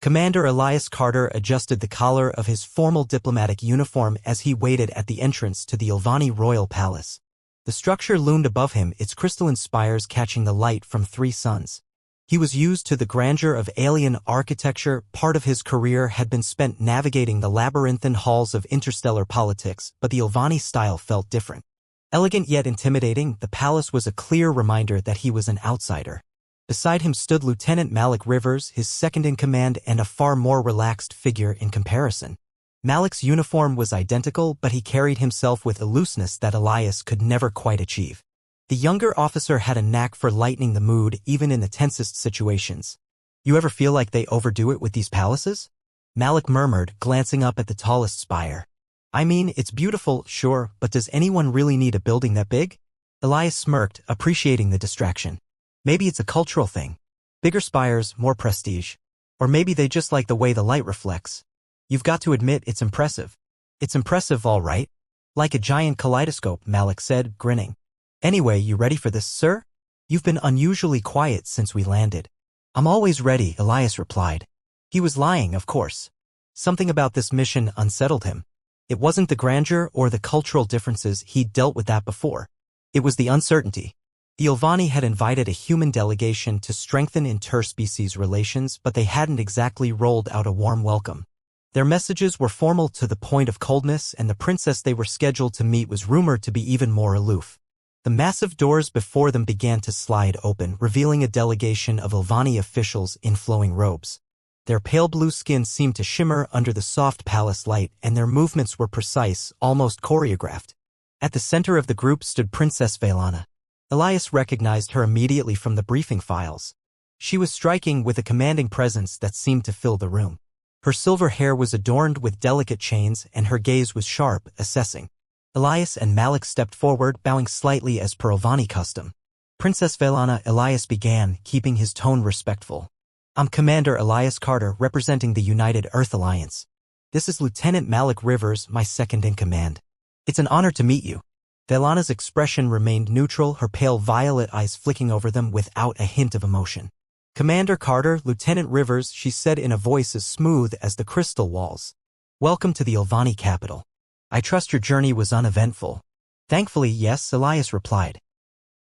Commander Elias Carter adjusted the collar of his formal diplomatic uniform as he waited at the entrance to the Ilvani royal palace. The structure loomed above him, its crystalline spires catching the light from 3 suns. He was used to the grandeur of alien architecture. Part of his career had been spent navigating the labyrinthine halls of interstellar politics, but the Ilvani style felt different. Elegant yet intimidating, the palace was a clear reminder that he was an outsider. Beside him stood Lieutenant Malik Rivers, his second-in-command and a far more relaxed figure in comparison. Malik's uniform was identical, but he carried himself with a looseness that Elias could never quite achieve. The younger officer had a knack for lightening the mood even in the tensest situations. "You ever feel like they overdo it with these palaces?" Malik murmured, glancing up at the tallest spire. "I mean, it's beautiful, sure, but does anyone really need a building that big?" Elias smirked, appreciating the distraction. "Maybe it's a cultural thing. Bigger spires, more prestige. Or maybe they just like the way the light reflects. You've got to admit it's impressive." "It's impressive, all right. Like a giant kaleidoscope," Malik said, grinning. "Anyway, you ready for this, sir? You've been unusually quiet since we landed." "I'm always ready," Elias replied. He was lying, of course. Something about this mission unsettled him. It wasn't the grandeur or the cultural differences, he'd dealt with that before. It was the uncertainty. The Ilvani had invited a human delegation to strengthen interspecies relations, but they hadn't exactly rolled out a warm welcome. Their messages were formal to the point of coldness, and the princess they were scheduled to meet was rumored to be even more aloof. The massive doors before them began to slide open, revealing a delegation of Ilvani officials in flowing robes. Their pale blue skin seemed to shimmer under the soft palace light, and their movements were precise, almost choreographed. At the center of the group stood Princess Velana. Elias recognized her immediately from the briefing files. She was striking with a commanding presence that seemed to fill the room. Her silver hair was adorned with delicate chains, and her gaze was sharp, assessing. Elias and Malik stepped forward, bowing slightly as per Ilvani custom. "Princess Velana," Elias began, keeping his tone respectful. "I'm Commander Elias Carter, representing the United Earth Alliance. This is Lieutenant Malik Rivers, my second-in-command. It's an honor to meet you." Velana's expression remained neutral, her pale violet eyes flicking over them without a hint of emotion. "Commander Carter, Lieutenant Rivers," she said in a voice as smooth as the crystal walls. "Welcome to the Ilvani capital. I trust your journey was uneventful." "Thankfully, yes," Elias replied.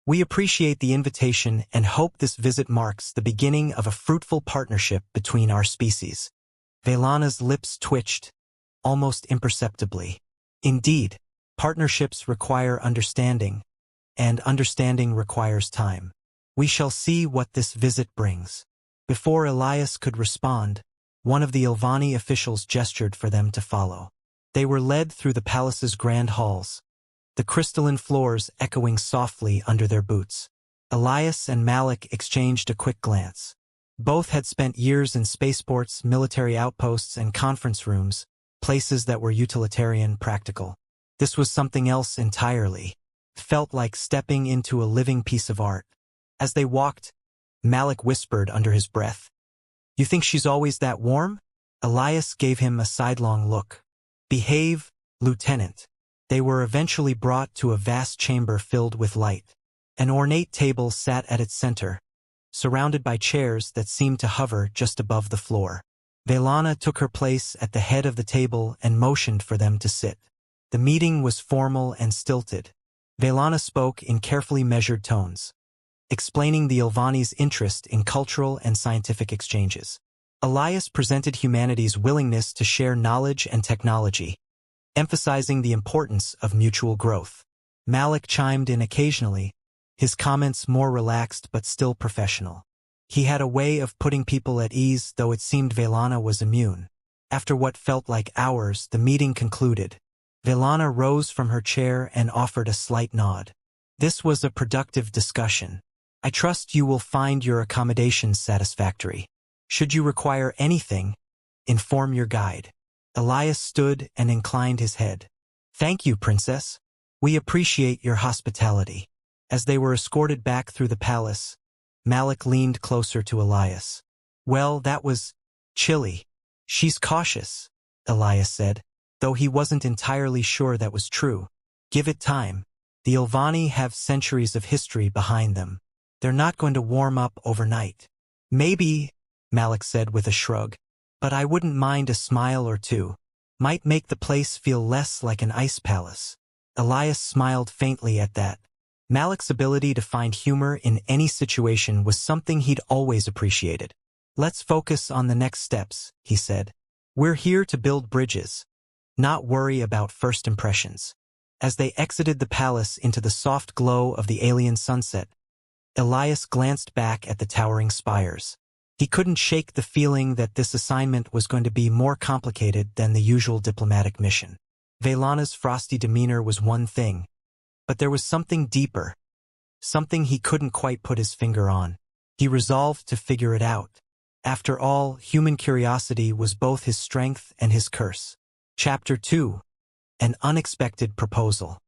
"We appreciate the invitation and hope this visit marks the beginning of a fruitful partnership between our species." Velana's lips twitched, almost imperceptibly. "Indeed. Partnerships require understanding, and understanding requires time. We shall see what this visit brings." Before Elias could respond, one of the Ilvani officials gestured for them to follow. They were led through the palace's grand halls, the crystalline floors echoing softly under their boots. Elias and Malik exchanged a quick glance. Both had spent years in spaceports, military outposts, and conference rooms, places that were utilitarian, practical. This was something else entirely. Felt like stepping into a living piece of art. As they walked, Malik whispered under his breath, "You think she's always that warm?" Elias gave him a sidelong look. "Behave, Lieutenant." They were eventually brought to a vast chamber filled with light. An ornate table sat at its center, surrounded by chairs that seemed to hover just above the floor. Velana took her place at the head of the table and motioned for them to sit. The meeting was formal and stilted. Velana spoke in carefully measured tones, explaining the Ilvani's interest in cultural and scientific exchanges. Elias presented humanity's willingness to share knowledge and technology, emphasizing the importance of mutual growth. Malik chimed in occasionally, his comments more relaxed but still professional. He had a way of putting people at ease, though it seemed Velana was immune. After what felt like hours, the meeting concluded. Velana rose from her chair and offered a slight nod. "This was a productive discussion. I trust you will find your accommodations satisfactory. Should you require anything, inform your guide." Elias stood and inclined his head. "Thank you, Princess. We appreciate your hospitality." As they were escorted back through the palace, Malik leaned closer to Elias. "Well, that was chilly." "She's cautious," Elias said, though he wasn't entirely sure that was true. "Give it time. The Ilvani have centuries of history behind them. They're not going to warm up overnight." "Maybe," Malik said with a shrug. But I wouldn't mind a smile or two. Might make the place feel less like an ice palace. Elias smiled faintly at that. Malik's ability to find humor in any situation was something he'd always appreciated. Let's focus on the next steps, he said. We're here to build bridges, not worry about first impressions. As they exited the palace into the soft glow of the alien sunset, Elias glanced back at the towering spires. He couldn't shake the feeling that this assignment was going to be more complicated than the usual diplomatic mission. Velana's frosty demeanor was one thing, but there was something deeper, something he couldn't quite put his finger on. He resolved to figure it out. After all, human curiosity was both his strength and his curse. Chapter 2. An Unexpected Proposal.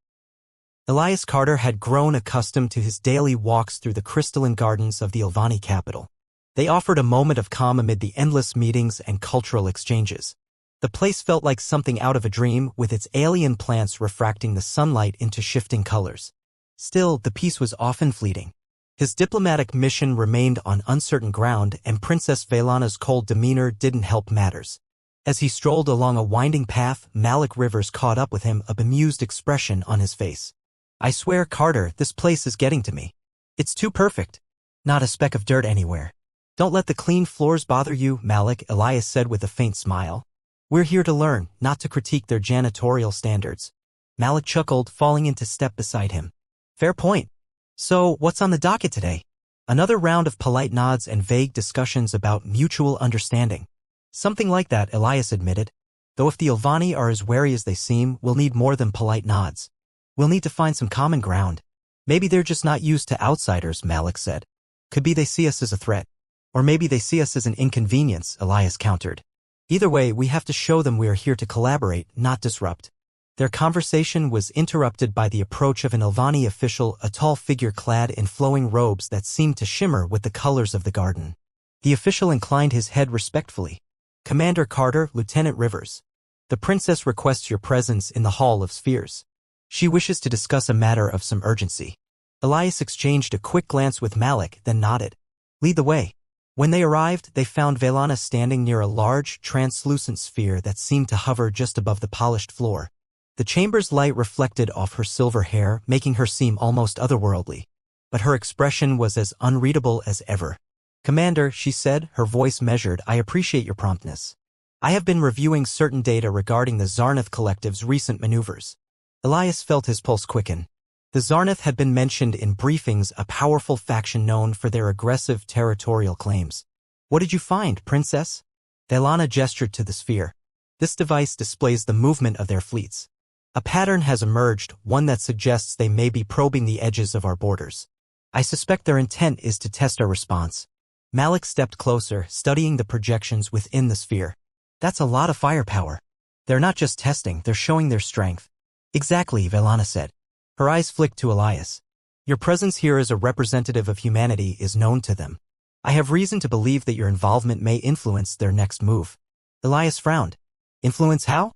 Elias Carter had grown accustomed to his daily walks through the crystalline gardens of the Ilvani capital. They offered a moment of calm amid the endless meetings and cultural exchanges. The place felt like something out of a dream, with its alien plants refracting the sunlight into shifting colors. Still, the peace was often fleeting. His diplomatic mission remained on uncertain ground, and Princess Velana's cold demeanor didn't help matters. As he strolled along a winding path, Malik Rivers caught up with him, a bemused expression on his face. I swear, Carter, this place is getting to me. It's too perfect. Not a speck of dirt anywhere. Don't let the clean floors bother you, Malik, Elias said with a faint smile. We're here to learn, not to critique their janitorial standards. Malik chuckled, falling into step beside him. Fair point. So, what's on the docket today? Another round of polite nods and vague discussions about mutual understanding. Something like that, Elias admitted. Though if the Ilvani are as wary as they seem, we'll need more than polite nods. We'll need to find some common ground. Maybe they're just not used to outsiders, Malik said. Could be they see us as a threat. Or maybe they see us as an inconvenience, Elias countered. Either way, we have to show them we are here to collaborate, not disrupt. Their conversation was interrupted by the approach of an Ilvani official, a tall figure clad in flowing robes that seemed to shimmer with the colors of the garden. The official inclined his head respectfully. Commander Carter, Lieutenant Rivers. The princess requests your presence in the Hall of Spheres. She wishes to discuss a matter of some urgency. Elias exchanged a quick glance with Malik, then nodded. Lead the way. When they arrived, they found Velana standing near a large, translucent sphere that seemed to hover just above the polished floor. The chamber's light reflected off her silver hair, making her seem almost otherworldly. But her expression was as unreadable as ever. Commander, she said, her voice measured, I appreciate your promptness. I have been reviewing certain data regarding the Zarnath Collective's recent maneuvers. Elias felt his pulse quicken. The Zarnath had been mentioned in briefings, a powerful faction known for their aggressive territorial claims. What did you find, Princess? Velana gestured to the sphere. This device displays the movement of their fleets. A pattern has emerged, one that suggests they may be probing the edges of our borders. I suspect their intent is to test our response. Malik stepped closer, studying the projections within the sphere. That's a lot of firepower. They're not just testing, they're showing their strength. Exactly, Velana said. Her eyes flicked to Elias. Your presence here as a representative of humanity is known to them. I have reason to believe that your involvement may influence their next move. Elias frowned. Influence how?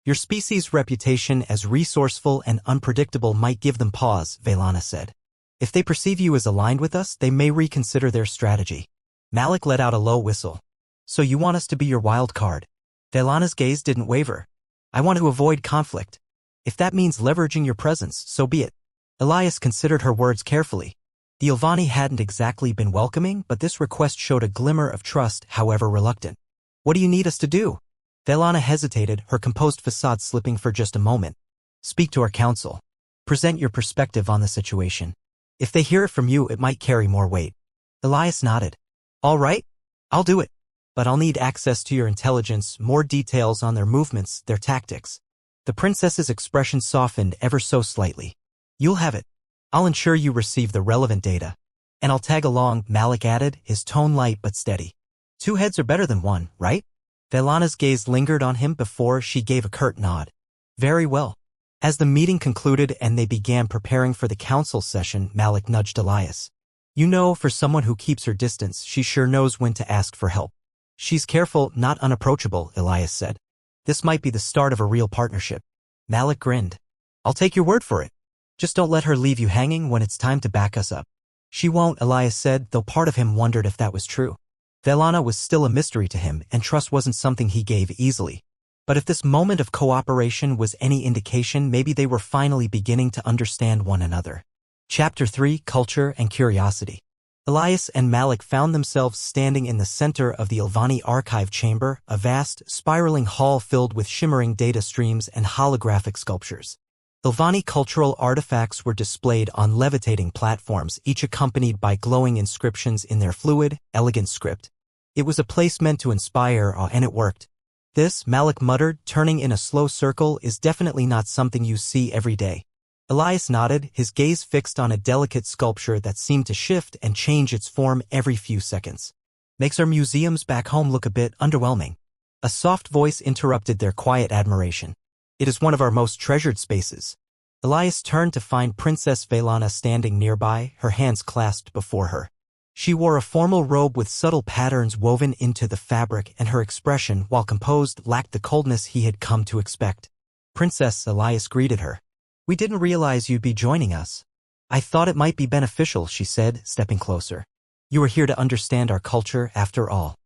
Your species' reputation as resourceful and unpredictable might give them pause, Velana said. If they perceive you as aligned with us, they may reconsider their strategy. Malik let out a low whistle. So you want us to be your wild card? Velana's gaze didn't waver. I want to avoid conflict. If that means leveraging your presence, so be it. Elias considered her words carefully. The Ilvani hadn't exactly been welcoming, but this request showed a glimmer of trust, however reluctant. What do you need us to do? Velana hesitated, her composed facade slipping for just a moment. Speak to our council. Present your perspective on the situation. If they hear it from you, it might carry more weight. Elias nodded. All right, I'll do it. But I'll need access to your intelligence, more details on their movements, their tactics. The princess's expression softened ever so slightly. You'll have it. I'll ensure you receive the relevant data. And I'll tag along, Malik added, his tone light but steady. 2 heads are better than 1, right? Velana's gaze lingered on him before she gave a curt nod. Very well. As the meeting concluded and they began preparing for the council session, Malik nudged Elias. You know, for someone who keeps her distance, she sure knows when to ask for help. She's careful, not unapproachable, Elias said. This might be the start of a real partnership. Malik grinned. I'll take your word for it. Just don't let her leave you hanging when it's time to back us up. She won't, Elias said, though part of him wondered if that was true. Velana was still a mystery to him, and trust wasn't something he gave easily. But if this moment of cooperation was any indication, maybe they were finally beginning to understand one another. Chapter 3: Culture and Curiosity. Elias and Malik found themselves standing in the center of the Ilvani archive chamber, a vast, spiraling hall filled with shimmering data streams and holographic sculptures. Ilvani cultural artifacts were displayed on levitating platforms, each accompanied by glowing inscriptions in their fluid, elegant script. It was a place meant to inspire awe, and it worked. This, Malik muttered, turning in a slow circle, is definitely not something you see every day. Elias nodded, his gaze fixed on a delicate sculpture that seemed to shift and change its form every few seconds. Makes our museums back home look a bit underwhelming. A soft voice interrupted their quiet admiration. It is one of our most treasured spaces. Elias turned to find Princess Velana standing nearby, her hands clasped before her. She wore a formal robe with subtle patterns woven into the fabric, and her expression, while composed, lacked the coldness he had come to expect. Princess, Elias greeted her. We didn't realize you'd be joining us. I thought it might be beneficial, she said, stepping closer. You are here to understand our culture, after all.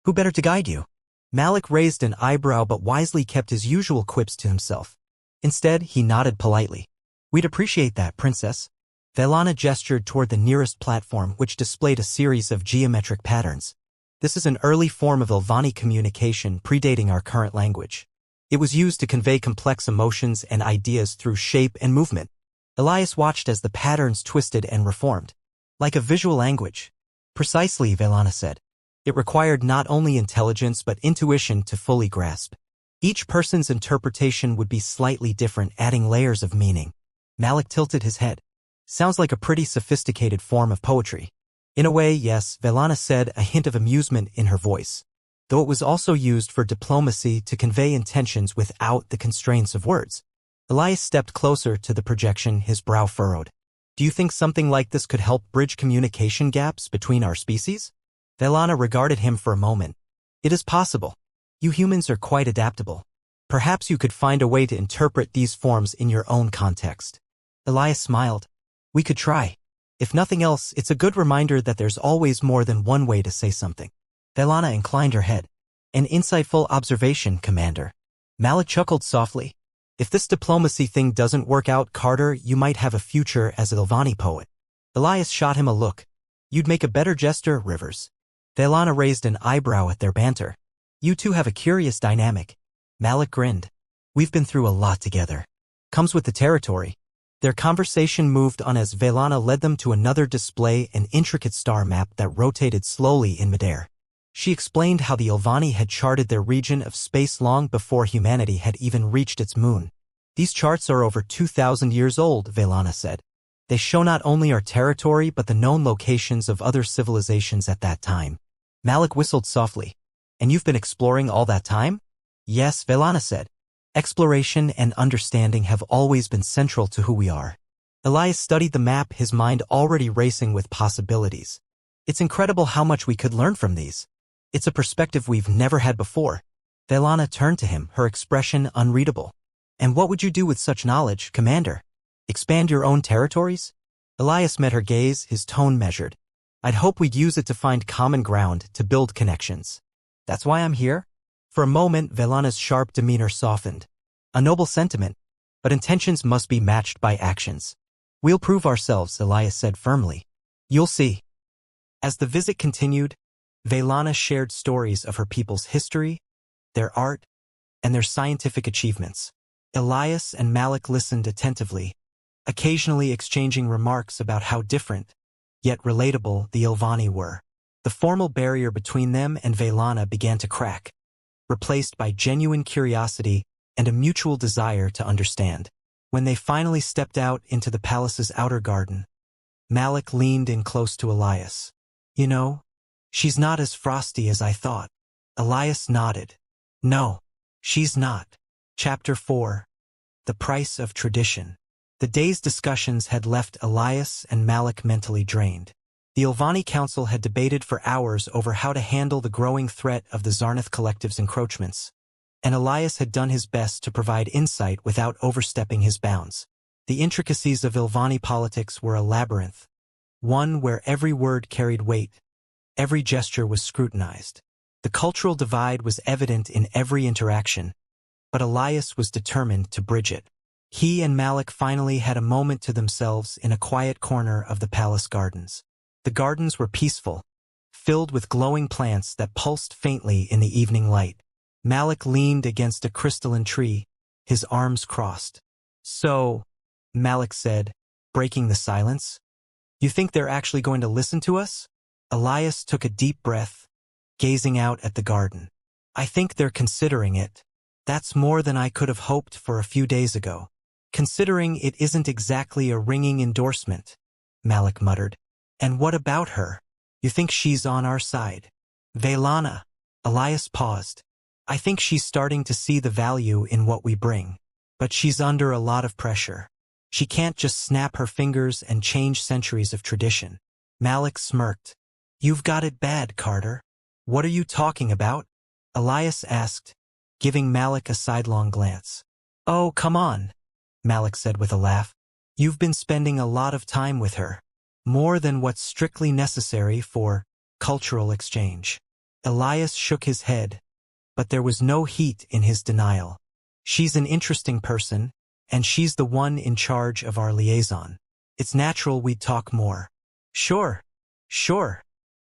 Who better to guide you? Malik raised an eyebrow but wisely kept his usual quips to himself. Instead, he nodded politely. We'd appreciate that, Princess. Velana gestured toward the nearest platform, which displayed a series of geometric patterns. This is an early form of Ilvani communication predating our current language. It was used to convey complex emotions and ideas through shape and movement. Elias watched as the patterns twisted and reformed. Like a visual language. Precisely, Velana said. It required not only intelligence but intuition to fully grasp. Each person's interpretation would be slightly different, adding layers of meaning. Malik tilted his head. Sounds like a pretty sophisticated form of poetry. In a way, yes, Velana said, a hint of amusement in her voice. Though it was also used for diplomacy to convey intentions without the constraints of words. Elias stepped closer to the projection, his brow furrowed. Do you think something like this could help bridge communication gaps between our species? Velana regarded him for a moment. It is possible. You humans are quite adaptable. Perhaps you could find a way to interpret these forms in your own context. Elias smiled. We could try. If nothing else, it's a good reminder that there's always more than one way to say something. Velana inclined her head. An insightful observation, Commander. Malik chuckled softly. If this diplomacy thing doesn't work out, Carter, you might have a future as an Ilvani poet. Elias shot him a look. You'd make a better jester, Rivers. Velana raised an eyebrow at their banter. You two have a curious dynamic. Malik grinned. We've been through a lot together. Comes with the territory. Their conversation moved on as Velana led them to another display, an intricate star map that rotated slowly in midair. She explained how the Ilvani had charted their region of space long before humanity had even reached its moon. These charts are over 2,000 years old, Velana said. They show not only our territory but the known locations of other civilizations at that time. Malik whistled softly. And you've been exploring all that time? Yes, Velana said. Exploration and understanding have always been central to who we are. Elias studied the map, his mind already racing with possibilities. It's incredible how much we could learn from these. It's a perspective we've never had before. Velana turned to him, her expression unreadable. And what would you do with such knowledge, Commander? Expand your own territories? Elias met her gaze, his tone measured. I'd hope we'd use it to find common ground, to build connections. That's why I'm here? For a moment, Velana's sharp demeanor softened. A noble sentiment, but intentions must be matched by actions. We'll prove ourselves, Elias said firmly. You'll see. As the visit continued, Velana shared stories of her people's history, their art, and their scientific achievements. Elias and Malik listened attentively, occasionally exchanging remarks about how different, yet relatable, the Ilvani were. The formal barrier between them and Velana began to crack, replaced by genuine curiosity and a mutual desire to understand. When they finally stepped out into the palace's outer garden, Malik leaned in close to Elias. You know, she's not as frosty as I thought. Elias nodded. No, she's not. Chapter 4. The Price of Tradition. The day's discussions had left Elias and Malik mentally drained. The Ilvani Council had debated for hours over how to handle the growing threat of the Zarnath Collective's encroachments, and Elias had done his best to provide insight without overstepping his bounds. The intricacies of Ilvani politics were a labyrinth, one where every word carried weight, Every gesture was scrutinized. The cultural divide was evident in every interaction, but Elias was determined to bridge it. He and Malik finally had a moment to themselves in a quiet corner of the palace gardens. The gardens were peaceful, filled with glowing plants that pulsed faintly in the evening light. Malik leaned against a crystalline tree, his arms crossed. "So," Malik said, breaking the silence, "you think they're actually going to listen to us?" Elias took a deep breath, gazing out at the garden. "I think they're considering it. That's more than I could have hoped for a few days ago." "Considering it isn't exactly a ringing endorsement," Malik muttered. "And what about her? You think she's on our side?" "Velana." Elias paused. "I think she's starting to see the value in what we bring. But she's under a lot of pressure. She can't just snap her fingers and change centuries of tradition." Malik smirked. "You've got it bad, Carter." "What are you talking about?" Elias asked, giving Malik a sidelong glance. "Oh, come on," Malik said with a laugh. "You've been spending a lot of time with her. More than what's strictly necessary for cultural exchange." Elias shook his head, but there was no heat in his denial. "She's an interesting person, and she's the one in charge of our liaison. It's natural we'd talk more." Sure,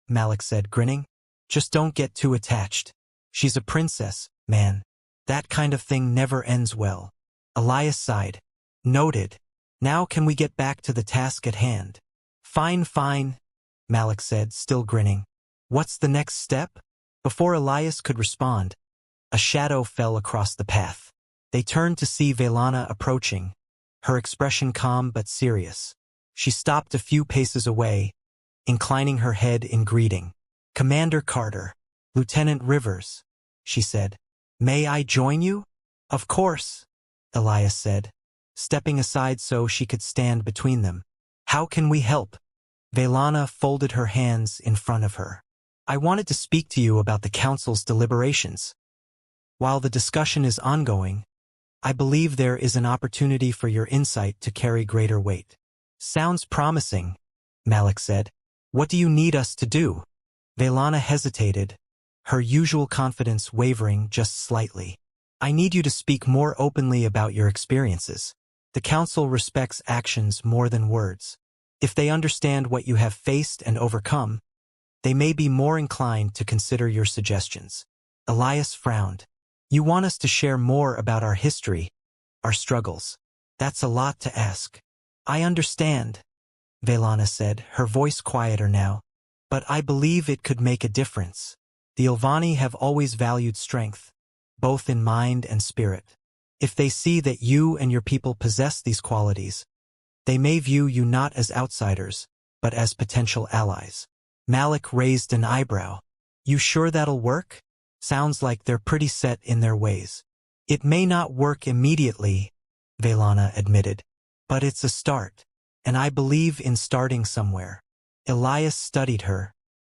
Malik said, grinning. "Just don't get too attached. She's a princess, man. That kind of thing never ends well." Elias sighed. "Noted. Now can we get back to the task at hand?" Fine, Malik said, still grinning. "What's the next step?" Before Elias could respond, a shadow fell across the path. They turned to see Velana approaching, her expression calm but serious. She stopped a few paces away, inclining her head in greeting. "Commander Carter, Lieutenant Rivers," she said. "May I join you?" "Of course," Elias said, stepping aside so she could stand between them. "How can we help?" Velana folded her hands in front of her. "I wanted to speak to you about the Council's deliberations. While the discussion is ongoing, I believe there is an opportunity for your insight to carry greater weight." "Sounds promising," Malik said. "What do you need us to do?" Velana hesitated, her usual confidence wavering just slightly. "I need you to speak more openly about your experiences. The Council respects actions more than words. If they understand what you have faced and overcome, they may be more inclined to consider your suggestions." Elias frowned. "You want us to share more about our history, our struggles. That's a lot to ask." "I understand," Velana said, her voice quieter now. "But I believe it could make a difference. The Ilvani have always valued strength, both in mind and spirit. If they see that you and your people possess these qualities, they may view you not as outsiders, but as potential allies." Malik raised an eyebrow. "You sure that'll work? Sounds like they're pretty set in their ways." "It may not work immediately," Velana admitted, "but it's a start, and I believe in starting somewhere." Elias studied her,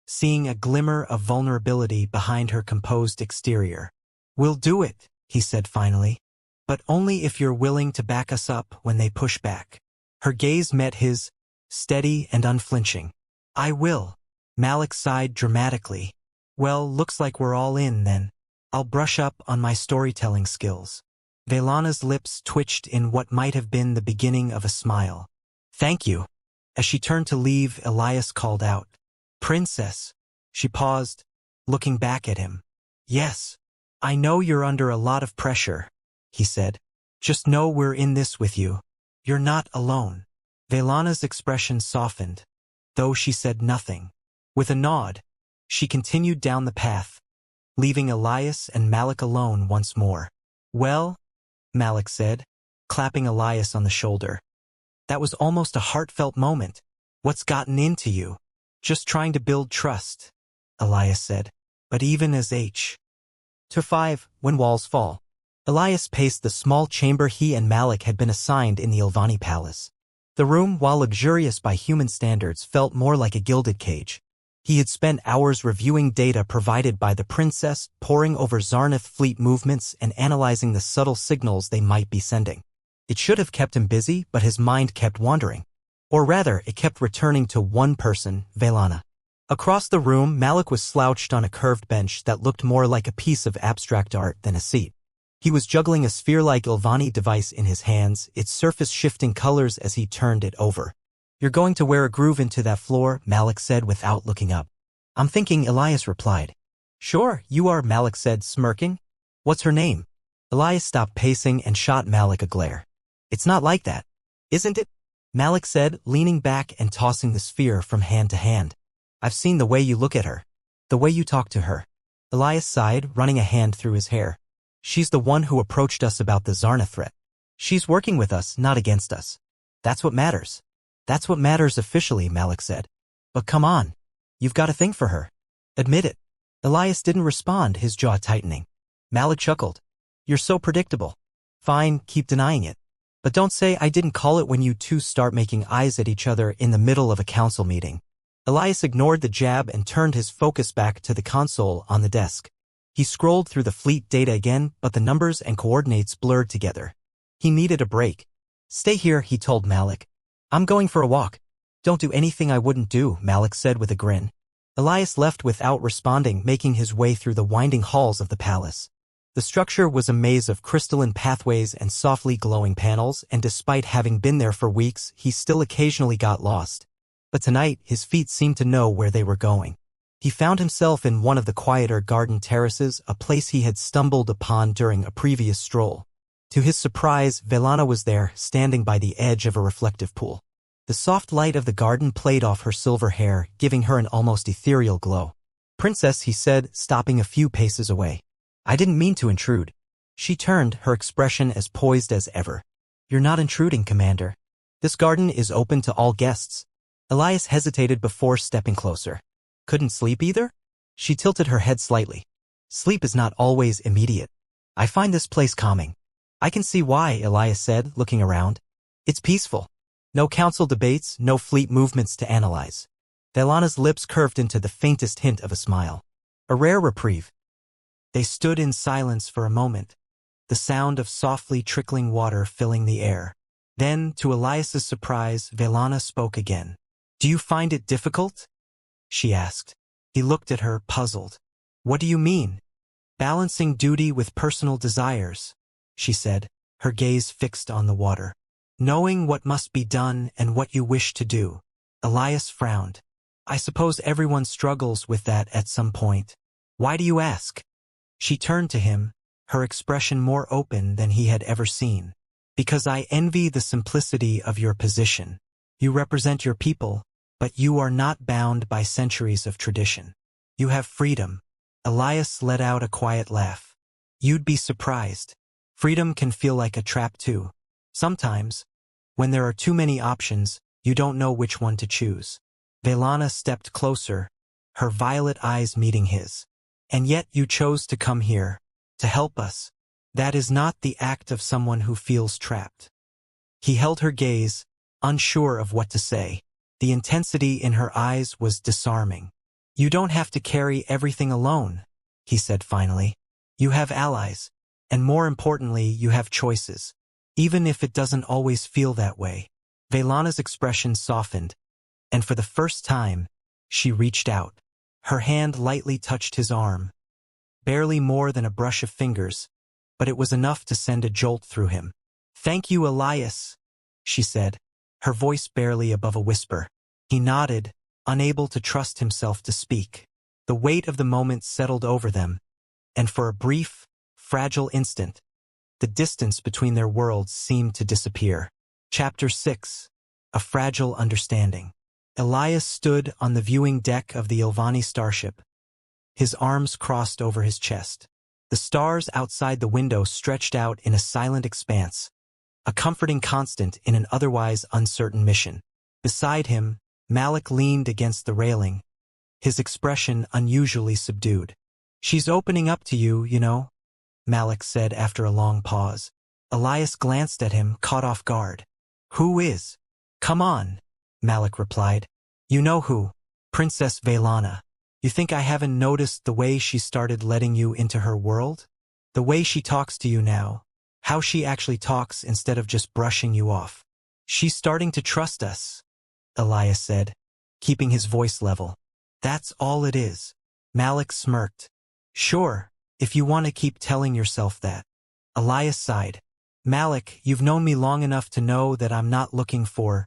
seeing a glimmer of vulnerability behind her composed exterior. "We'll do it," he said finally, "but only if you're willing to back us up when they push back." Her gaze met his, steady and unflinching. "I will." Malik sighed dramatically. "Well, looks like we're all in, then. I'll brush up on my storytelling skills." Velana's lips twitched in what might have been the beginning of a smile. "Thank you." As she turned to leave, Elias called out, "Princess." She paused, looking back at him. "Yes. I know you're under a lot of pressure," he said. "Just know we're in this with you. You're not alone." Velana's expression softened, though she said nothing. With a nod, she continued down the path, leaving Elias and Malik alone once more. "Well," Malik said, clapping Elias on the shoulder. "That was almost a heartfelt moment. What's gotten into you?" "Just trying to build trust," Elias said. "But even as HFY, when walls fall." Elias paced the small chamber he and Malik had been assigned in the Ilvani palace. The room, while luxurious by human standards, felt more like a gilded cage. He had spent hours reviewing data provided by the princess, poring over Zarnath fleet movements, and analyzing the subtle signals they might be sending. It should have kept him busy, but his mind kept wandering. Or rather, it kept returning to one person, Velana. Across the room, Malik was slouched on a curved bench that looked more like a piece of abstract art than a seat. He was juggling a sphere-like Ilvani device in his hands, its surface shifting colors as he turned it over. "You're going to wear a groove into that floor," Malik said without looking up. "I'm thinking," Elias replied. "Sure, you are," Malik said, smirking. "What's her name?" Elias stopped pacing and shot Malik a glare. "It's not like that, isn't it?" Malik said, leaning back and tossing the sphere from hand to hand. "I've seen the way you look at her, the way you talk to her." Elias sighed, running a hand through his hair. "She's the one who approached us about the Zarna threat. She's working with us, not against us. That's what matters." "That's what matters officially," Malik said. "But come on. You've got a thing for her. Admit it." Elias didn't respond, his jaw tightening. Malik chuckled. "You're so predictable. Fine, keep denying it. But don't say I didn't call it when you two start making eyes at each other in the middle of a council meeting." Elias ignored the jab and turned his focus back to the console on the desk. He scrolled through the fleet data again, but the numbers and coordinates blurred together. He needed a break. "Stay here," he told Malik. "I'm going for a walk." "Don't do anything I wouldn't do," Malik said with a grin. Elias left without responding, making his way through the winding halls of the palace. The structure was a maze of crystalline pathways and softly glowing panels, and despite having been there for weeks, he still occasionally got lost. But tonight, his feet seemed to know where they were going. He found himself in one of the quieter garden terraces, a place he had stumbled upon during a previous stroll. To his surprise, Velana was there, standing by the edge of a reflective pool. The soft light of the garden played off her silver hair, giving her an almost ethereal glow. "Princess," he said, stopping a few paces away. "I didn't mean to intrude." She turned, her expression as poised as ever. "You're not intruding, Commander. This garden is open to all guests." Elias hesitated before stepping closer. "Couldn't sleep either?" She tilted her head slightly. "Sleep is not always immediate. I find this place calming." "I can see why," Elias said, looking around. "It's peaceful. No council debates, no fleet movements to analyze." Velana's lips curved into the faintest hint of a smile. A rare reprieve. They stood in silence for a moment, the sound of softly trickling water filling the air. Then, to Elias's surprise, Velana spoke again. "Do you find it difficult?" she asked. He looked at her, puzzled. "What do you mean?" "Balancing duty with personal desires," she said, her gaze fixed on the water. "Knowing what must be done and what you wish to do." Elias frowned. "I suppose everyone struggles with that at some point. Why do you ask?" She turned to him, her expression more open than he had ever seen. "Because I envy the simplicity of your position. You represent your people, but you are not bound by centuries of tradition. You have freedom." Elias let out a quiet laugh. "You'd be surprised. Freedom can feel like a trap too. Sometimes, when there are too many options, you don't know which one to choose." Velana stepped closer, her violet eyes meeting his. "And yet you chose to come here, to help us. That is not the act of someone who feels trapped." He held her gaze, unsure of what to say. The intensity in her eyes was disarming. "You don't have to carry everything alone," he said finally. "You have allies, and more importantly, you have choices, even if it doesn't always feel that way." Velana's expression softened, and for the first time, she reached out. Her hand lightly touched his arm, barely more than a brush of fingers, but it was enough to send a jolt through him. "Thank you, Elias," she said, her voice barely above a whisper. He nodded, unable to trust himself to speak. The weight of the moment settled over them, and for a brief, fragile instant, the distance between their worlds seemed to disappear. Chapter 6. A Fragile Understanding. Elias stood on the viewing deck of the Ilvani starship, his arms crossed over his chest. The stars outside the window stretched out in a silent expanse, a comforting constant in an otherwise uncertain mission. Beside him, Malik leaned against the railing, his expression unusually subdued. "She's opening up to you, you know," Malik said after a long pause. Elias glanced at him, caught off guard. "Who is?" "Come on," Malik replied. "You know who. Princess Velana. You think I haven't noticed the way she started letting you into her world? The way she talks to you now. How she actually talks instead of just brushing you off. She's starting to trust us," Elias said, keeping his voice level. That's all it is. Malik smirked. Sure, if you want to keep telling yourself that. Elias sighed. Malik, you've known me long enough to know that I'm not looking for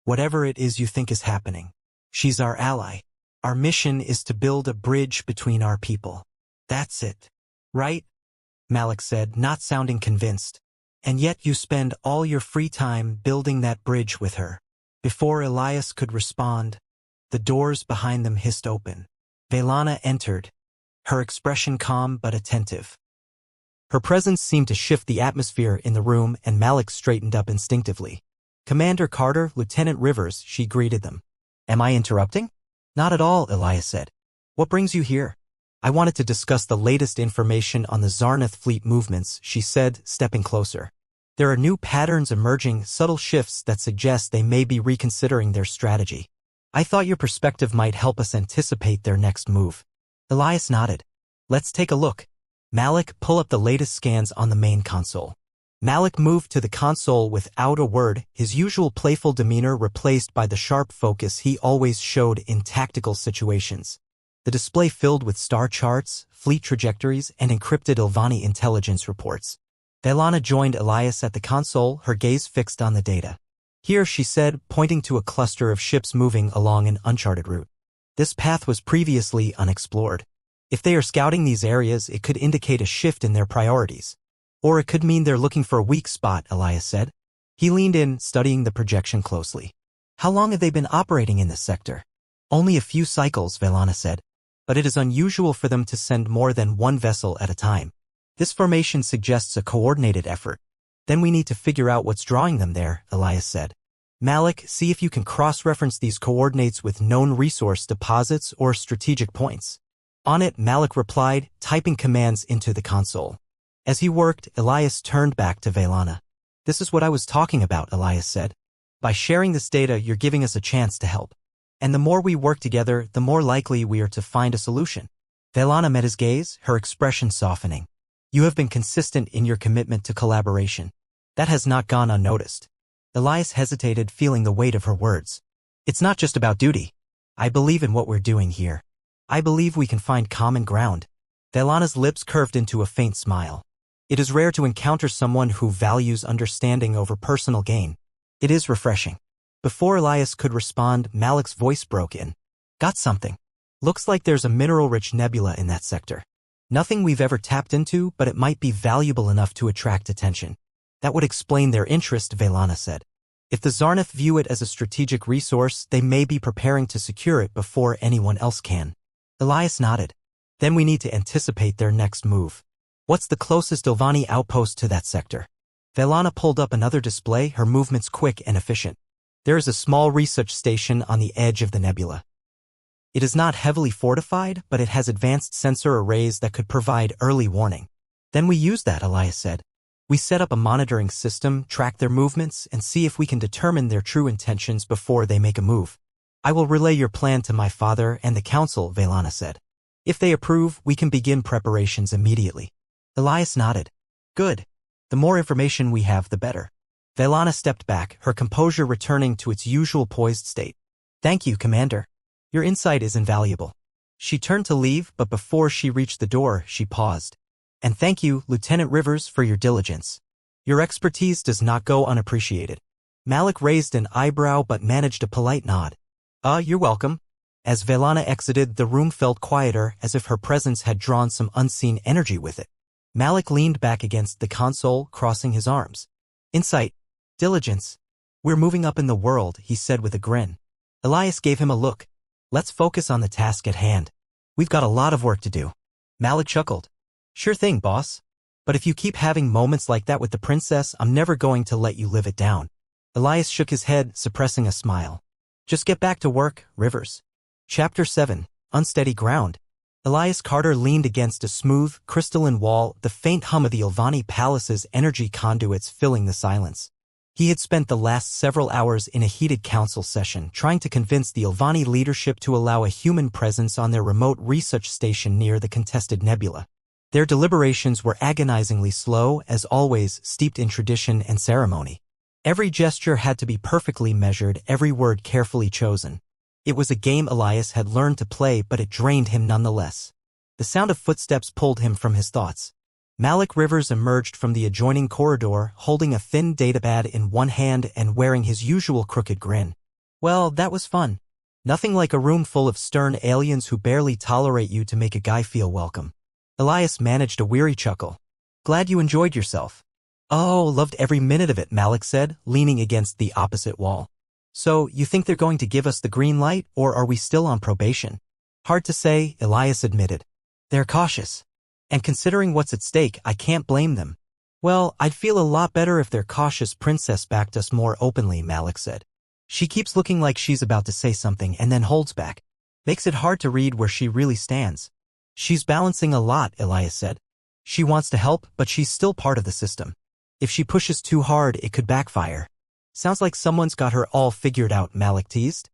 whatever it is you think is happening. She's our ally. Our mission is to build a bridge between our people. That's it. Right? Malik said, not sounding convinced. And yet you spend all your free time building that bridge with her. Before Elias could respond, the doors behind them hissed open. Velana entered, her expression calm but attentive. Her presence seemed to shift the atmosphere in the room, and Malik straightened up instinctively. Commander Carter, Lieutenant Rivers, she greeted them. Am I interrupting? Not at all, Elias said. What brings you here? I wanted to discuss the latest information on the Zarnath fleet movements, she said, stepping closer. There are new patterns emerging, subtle shifts that suggest they may be reconsidering their strategy. I thought your perspective might help us anticipate their next move. Elias nodded. Let's take a look. Malik, pull up the latest scans on the main console. Malik moved to the console without a word, his usual playful demeanor replaced by the sharp focus he always showed in tactical situations. The display filled with star charts, fleet trajectories, and encrypted Ilvani intelligence reports. Velana joined Elias at the console, her gaze fixed on the data. Here, she said, pointing to a cluster of ships moving along an uncharted route. This path was previously unexplored. If they are scouting these areas, it could indicate a shift in their priorities. Or it could mean they're looking for a weak spot, Elias said. He leaned in, studying the projection closely. How long have they been operating in this sector? Only a few cycles, Velana said. But it is unusual for them to send more than one vessel at a time. This formation suggests a coordinated effort. Then we need to figure out what's drawing them there, Elias said. Malik, see if you can cross-reference these coordinates with known resource deposits or strategic points. On it, Malik replied, typing commands into the console. As he worked, Elias turned back to Velana. This is what I was talking about, Elias said. By sharing this data, you're giving us a chance to help. And the more we work together, the more likely we are to find a solution. Velana met his gaze, her expression softening. You have been consistent in your commitment to collaboration. That has not gone unnoticed. Elias hesitated, feeling the weight of her words. It's not just about duty. I believe in what we're doing here. I believe we can find common ground. Velana's lips curved into a faint smile. It is rare to encounter someone who values understanding over personal gain. It is refreshing. Before Elias could respond, Malik's voice broke in. Got something. Looks like there's a mineral-rich nebula in that sector. Nothing we've ever tapped into, but it might be valuable enough to attract attention. That would explain their interest, Velana said. If the Zarnath view it as a strategic resource, they may be preparing to secure it before anyone else can. Elias nodded. Then we need to anticipate their next move. What's the closest Ilvani outpost to that sector? Velana pulled up another display, her movements quick and efficient. There is a small research station on the edge of the nebula. It is not heavily fortified, but it has advanced sensor arrays that could provide early warning. Then we use that, Elias said. We set up a monitoring system, track their movements, and see if we can determine their true intentions before they make a move. I will relay your plan to my father and the council, Velana said. If they approve, we can begin preparations immediately. Elias nodded. Good. The more information we have, the better. Velana stepped back, her composure returning to its usual poised state. Thank you, Commander. Your insight is invaluable. She turned to leave, but before she reached the door, she paused. And thank you, Lieutenant Rivers, for your diligence. Your expertise does not go unappreciated. Malik raised an eyebrow but managed a polite nod. You're welcome. As Velana exited, the room felt quieter, as if her presence had drawn some unseen energy with it. Malik leaned back against the console, crossing his arms. Insight. Diligence. We're moving up in the world, he said with a grin. Elias gave him a look. Let's focus on the task at hand. We've got a lot of work to do. Malik chuckled. Sure thing, boss. But if you keep having moments like that with the princess, I'm never going to let you live it down. Elias shook his head, suppressing a smile. Just get back to work, Rivers. Chapter 7. Unsteady Ground. Elias Carter leaned against a smooth, crystalline wall, the faint hum of the Ilvani Palace's energy conduits filling the silence. He had spent the last several hours in a heated council session trying to convince the Ilvani leadership to allow a human presence on their remote research station near the contested nebula. Their deliberations were agonizingly slow, as always, steeped in tradition and ceremony. Every gesture had to be perfectly measured, every word carefully chosen. It was a game Elias had learned to play, but it drained him nonetheless. The sound of footsteps pulled him from his thoughts. Malik Rivers emerged from the adjoining corridor, holding a thin datapad in one hand and wearing his usual crooked grin. Well, that was fun. Nothing like a room full of stern aliens who barely tolerate you to make a guy feel welcome. Elias managed a weary chuckle. Glad you enjoyed yourself. Oh, loved every minute of it, Malik said, leaning against the opposite wall. So, you think they're going to give us the green light, or are we still on probation? Hard to say, Elias admitted. They're cautious. And considering what's at stake, I can't blame them. Well, I'd feel a lot better if their cautious princess backed us more openly, Malik said. She keeps looking like she's about to say something and then holds back. Makes it hard to read where she really stands. She's balancing a lot, Elias said. She wants to help, but she's still part of the system. If she pushes too hard, it could backfire. Sounds like someone's got her all figured out, Malik teased.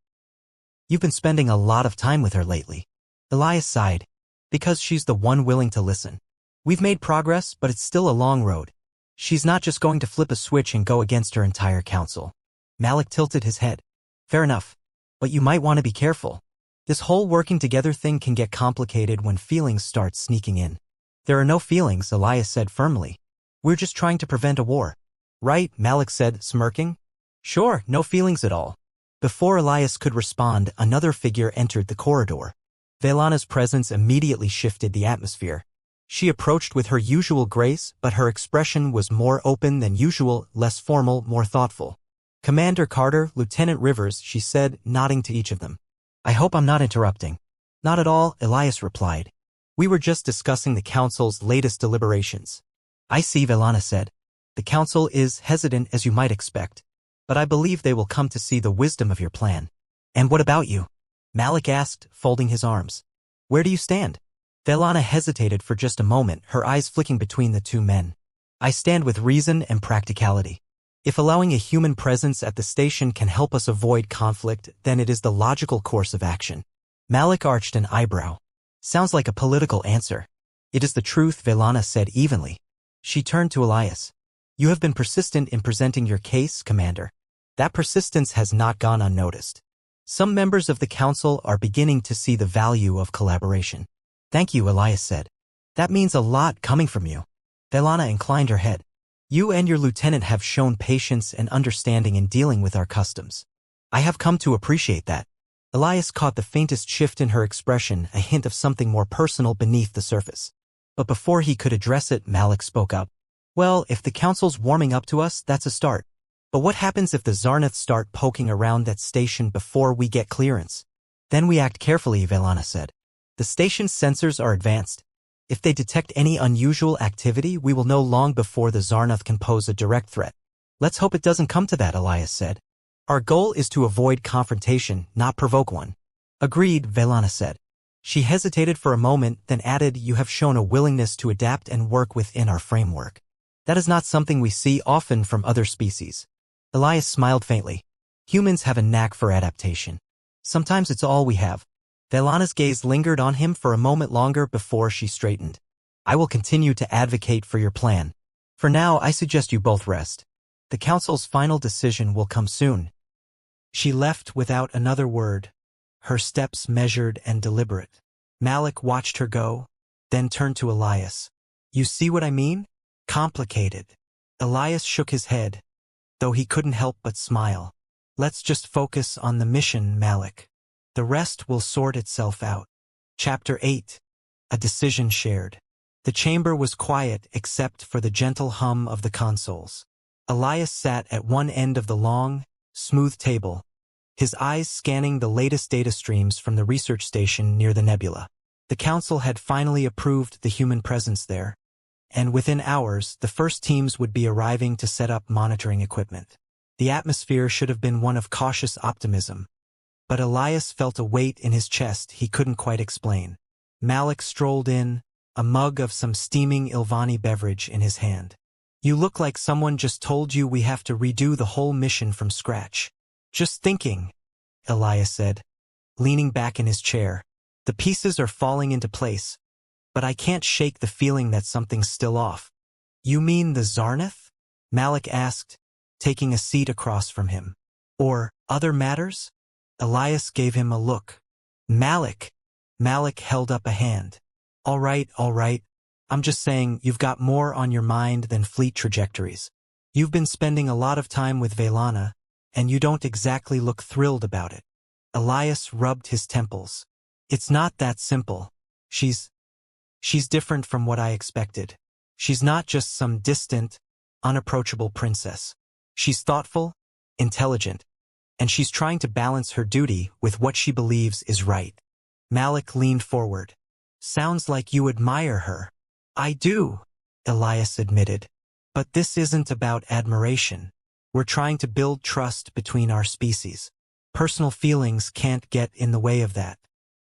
You've been spending a lot of time with her lately. Elias sighed. Because she's the one willing to listen. We've made progress, but it's still a long road. She's not just going to flip a switch and go against her entire council. Malik tilted his head. Fair enough. But you might want to be careful. This whole working together thing can get complicated when feelings start sneaking in. There are no feelings, Elias said firmly. We're just trying to prevent a war. Right, Malik said, smirking. Sure, no feelings at all. Before Elias could respond, another figure entered the corridor. Velana's presence immediately shifted the atmosphere. She approached with her usual grace, but her expression was more open than usual, less formal, more thoughtful. Commander Carter, Lieutenant Rivers, she said, nodding to each of them. I hope I'm not interrupting. Not at all, Elias replied. We were just discussing the council's latest deliberations. I see, Velana said. The council is hesitant, as you might expect. But I believe they will come to see the wisdom of your plan. And what about you? Malik asked, folding his arms. Where do you stand? Velana hesitated for just a moment, her eyes flicking between the two men. I stand with reason and practicality. If allowing a human presence at the station can help us avoid conflict, then it is the logical course of action. Malik arched an eyebrow. Sounds like a political answer. It is the truth, Velana said evenly. She turned to Elias. You have been persistent in presenting your case, Commander. That persistence has not gone unnoticed. Some members of the council are beginning to see the value of collaboration. Thank you, Elias said. That means a lot coming from you. Velana inclined her head. You and your lieutenant have shown patience and understanding in dealing with our customs. I have come to appreciate that. Elias caught the faintest shift in her expression, a hint of something more personal beneath the surface. But before he could address it, Malik spoke up. Well, if the council's warming up to us, that's a start. But what happens if the Zarnath start poking around that station before we get clearance? Then we act carefully, Velana said. The station's sensors are advanced. If they detect any unusual activity, we will know long before the Zarnath can pose a direct threat. Let's hope it doesn't come to that, Elias said. Our goal is to avoid confrontation, not provoke one. Agreed, Velana said. She hesitated for a moment, then added, You have shown a willingness to adapt and work within our framework. That is not something we see often from other species. Elias smiled faintly. Humans have a knack for adaptation. Sometimes it's all we have. Velana's gaze lingered on him for a moment longer before she straightened. I will continue to advocate for your plan. For now, I suggest you both rest. The council's final decision will come soon. She left without another word, her steps measured and deliberate. Malik watched her go, then turned to Elias. You see what I mean? Complicated. Elias shook his head, though he couldn't help but smile. Let's just focus on the mission, Malik. The rest will sort itself out. Chapter 8. A Decision Shared. The chamber was quiet except for the gentle hum of the consoles. Elias sat at one end of the long, smooth table, his eyes scanning the latest data streams from the research station near the nebula. The council had finally approved the human presence there, and within hours the first teams would be arriving to set up monitoring equipment. The atmosphere should have been one of cautious optimism, but Elias felt a weight in his chest he couldn't quite explain. Malik strolled in, a mug of some steaming Ilvani beverage in his hand. You look like someone just told you we have to redo the whole mission from scratch. Just thinking, Elias said, leaning back in his chair. The pieces are falling into place, but I can't shake the feeling that something's still off. You mean the Zarnath? Malik asked, taking a seat across from him. Or other matters? Elias gave him a look. Malik. Malik held up a hand. All right. I'm just saying you've got more on your mind than fleet trajectories. You've been spending a lot of time with Velana, and you don't exactly look thrilled about it. Elias rubbed his temples. It's not that simple. She's different from what I expected. She's not just some distant, unapproachable princess. She's thoughtful, intelligent, and she's trying to balance her duty with what she believes is right. Malik leaned forward. Sounds like you admire her. I do, Elias admitted. But this isn't about admiration. We're trying to build trust between our species. Personal feelings can't get in the way of that.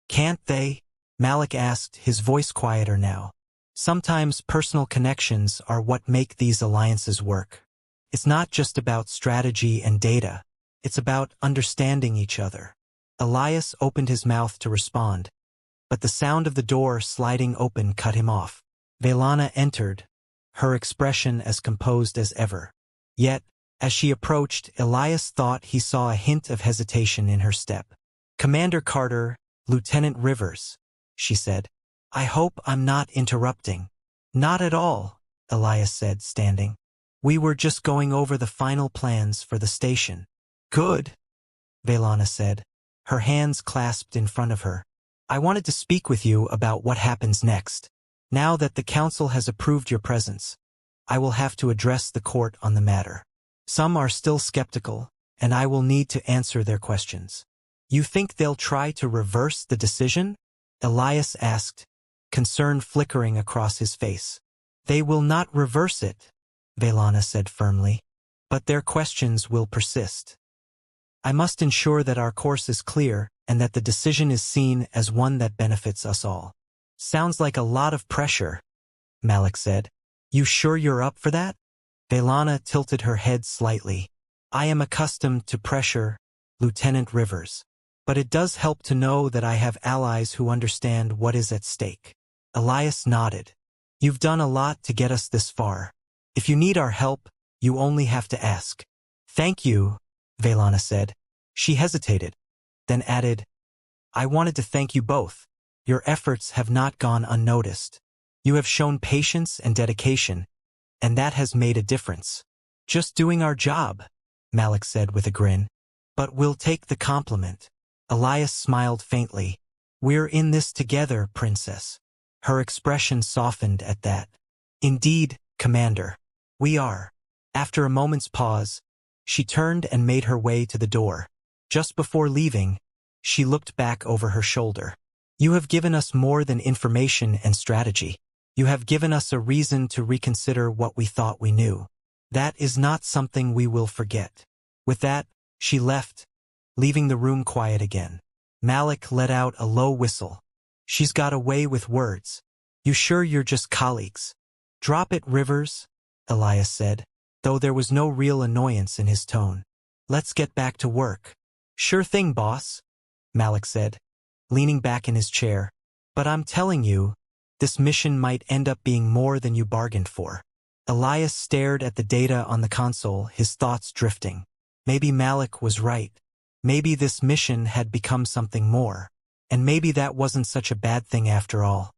Can't they? Malik asked, his voice quieter now. Sometimes personal connections are what make these alliances work. It's not just about strategy and data. It's about understanding each other. Elias opened his mouth to respond, but the sound of the door sliding open cut him off. Velana entered, her expression as composed as ever. Yet, as she approached, Elias thought he saw a hint of hesitation in her step. Commander Carter, Lieutenant Rivers, she said. I hope I'm not interrupting. Not at all, Elias said, standing. We were just going over the final plans for the station. Good, Velana said, her hands clasped in front of her. I wanted to speak with you about what happens next. Now that the council has approved your presence, I will have to address the court on the matter. Some are still skeptical, and I will need to answer their questions. You think they'll try to reverse the decision? Elias asked, concern flickering across his face. They will not reverse it, Velana said firmly, but their questions will persist. I must ensure that our course is clear and that the decision is seen as one that benefits us all. Sounds like a lot of pressure, Malik said. You sure you're up for that? Velana tilted her head slightly. I am accustomed to pressure, Lieutenant Rivers. But it does help to know that I have allies who understand what is at stake. Elias nodded. You've done a lot to get us this far. If you need our help, you only have to ask. Thank you, Velana said. She hesitated, then added, I wanted to thank you both. Your efforts have not gone unnoticed. You have shown patience and dedication, and that has made a difference. Just doing our job, Malik said with a grin. But we'll take the compliment. Elias smiled faintly. We're in this together, Princess. Her expression softened at that. Indeed, Commander. We are. After a moment's pause, she turned and made her way to the door. Just before leaving, she looked back over her shoulder. You have given us more than information and strategy. You have given us a reason to reconsider what we thought we knew. That is not something we will forget. With that, she left, leaving the room quiet again. Malik let out a low whistle. She's got a way with words. You sure you're just colleagues? Drop it, Rivers, Elias said, though there was no real annoyance in his tone. Let's get back to work. Sure thing, boss, Malik said, leaning back in his chair. But I'm telling you, this mission might end up being more than you bargained for. Elias stared at the data on the console, his thoughts drifting. Maybe Malik was right. Maybe this mission had become something more. And maybe that wasn't such a bad thing after all.